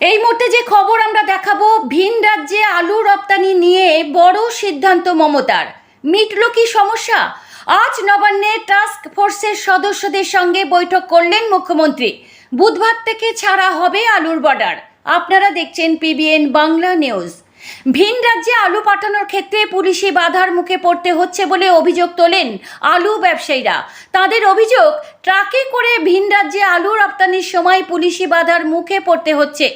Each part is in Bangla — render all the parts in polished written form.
এই মুহূর্তে যে খবর আমরা দেখাবো, ভিন রাজ্যে আলু রপ্তানি নিয়ে বড় সিদ্ধান্ত মমতার। মিটল কি সমস্যা? আজ নবান্নে টাস্ক ফোর্সের সদস্যদের সঙ্গে বৈঠক করলেন মুখ্যমন্ত্রী। বুধবার থেকে ছাড়া হবে আলুর বর্ডার। আপনারা দেখছেন পিবিএন বাংলা নিউজ। ভিন রাজ্যে আলু পাঠানোর ক্ষেত্রে পুলিশি বাধার মুখে পড়তে হচ্ছে বলে অভিযোগ তোলেন আলু ব্যবসায়ীরা। তাদের অভিযোগ, ট্রাকে করে ভিন রাজ্যে আলু রপ্তানির সময় পুলিশি বাধার মুখে পড়তে হচ্ছে।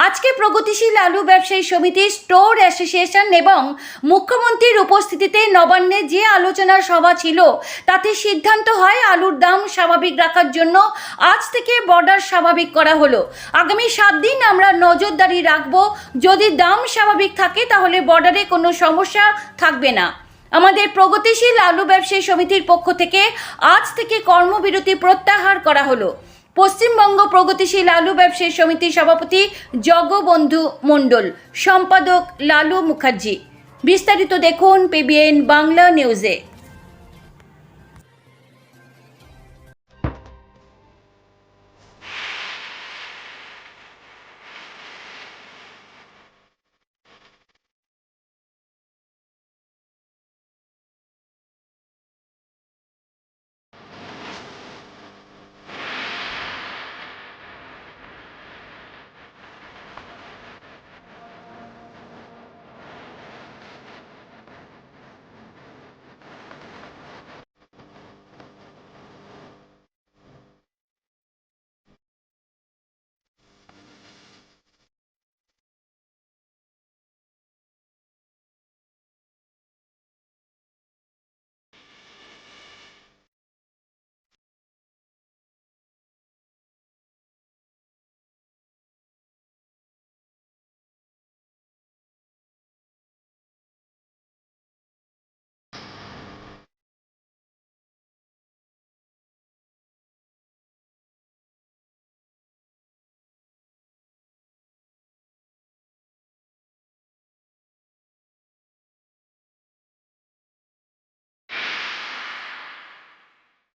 আজকে প্রগতিশীল আলু ব্যবসায়ী সমিতি, স্টোর অ্যাসোসিয়েশন এবং মুখ্যমন্ত্রীর উপস্থিতিতে নবান্নে যে আলোচনার সভা ছিল, তাতে সিদ্ধান্ত হয় আলুর দাম স্বাভাবিক রাখার জন্য আজ থেকে বর্ডার স্বাভাবিক করা হলো। আগামী 7 দিন আমরা নজরদারি রাখবো। যদি দাম স্বাভাবিক থাকে তাহলে বর্ডারে কোনো সমস্যা থাকবে না। আমাদের প্রগতিশীল আলু ব্যবসায়ী সমিতির পক্ষ থেকে আজ থেকে কর্মবিরতি প্রত্যাহার করা হলো। পশ্চিমবঙ্গ প্রগতিশীল আলু ব্যবসায়ী সমিতির সভাপতি জগবন্ধু মণ্ডল, সম্পাদক লালু মুখার্জি। বিস্তারিত দেখুন পিবিএন বাংলা নিউজে।